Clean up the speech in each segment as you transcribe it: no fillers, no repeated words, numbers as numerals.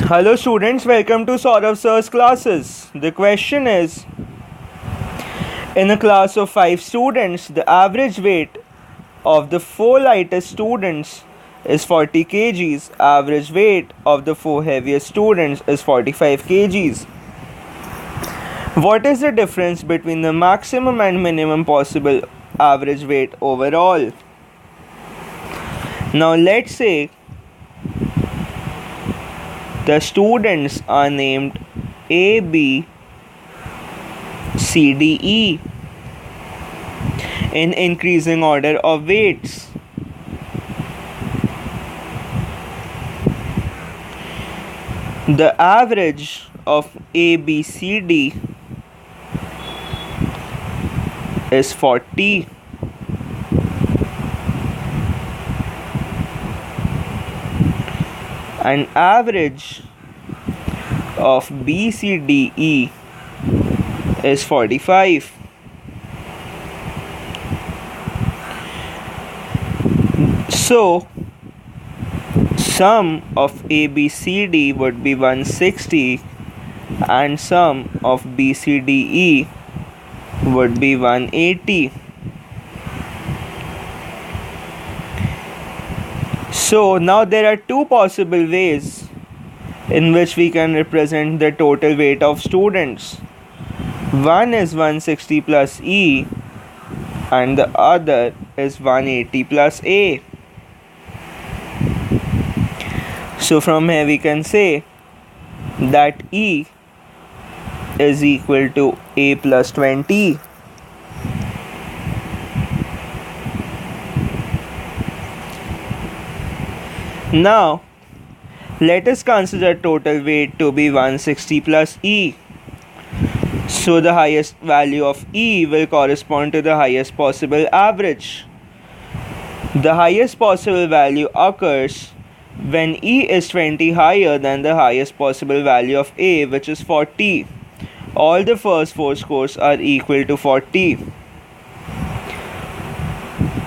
Hello students, welcome to SOURAV sir's classes. The question is, in a class of 5 students, the average weight of the 4 lightest students is 40 kgs. Average weight of the 4 heaviest students is 45 kgs. What is the difference between the maximum and minimum possible average weight overall? Now let's say the students are named A, B, C, D, E in increasing order of weights. The average of A, B, C, D is 40. And average of B, C, D, E is 45. So, sum of A, B, C, D would be 160 and sum of B, C, D, E would be 180. So now there are two possible ways in which we can represent the total weight of students. One is 160 plus E and the other is 180 plus A. So from here we can say that E is equal to A plus 20. Now, let us consider total weight to be 160 plus E. So the highest value of E will correspond to the highest possible average. The highest possible value occurs when E is 20 higher than the highest possible value of A, which is 40. All the first 4 scores are equal to 40.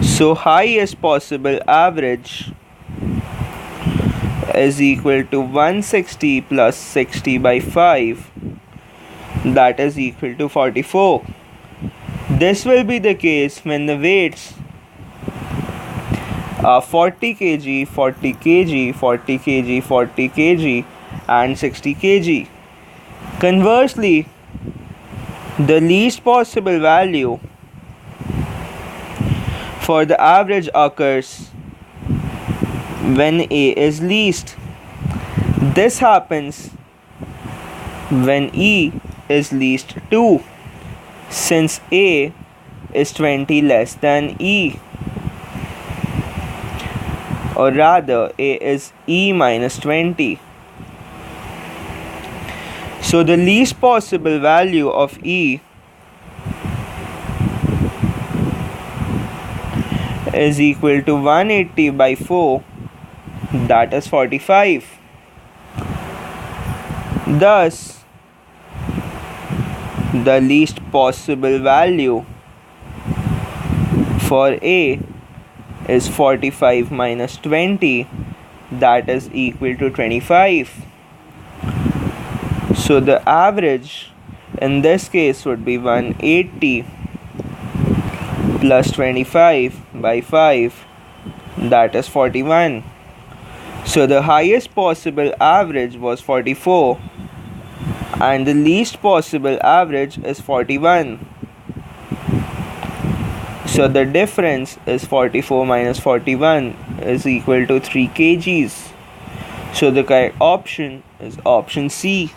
So highest possible average is equal to 160 plus 60 by 5, that is equal to 44. This will be the case when the weights are 40 kg, 40 kg, 40 kg, 40 kg and 60 kg. Conversely, the least possible value for the average occurs when A is least. This happens when E is least 2, since A is 20 less than E, or rather A is E minus 20. So the least possible value of E is equal to 180 by 4, that is 45. Thus, the least possible value for A is 45 minus 20, that is equal to 25. So the average in this case would be 180 plus 25 by 5, that is 41. So the highest possible average was 44 and the least possible average is 41. So the difference is 44 minus 41 is equal to 3 kgs. So the correct option is option C.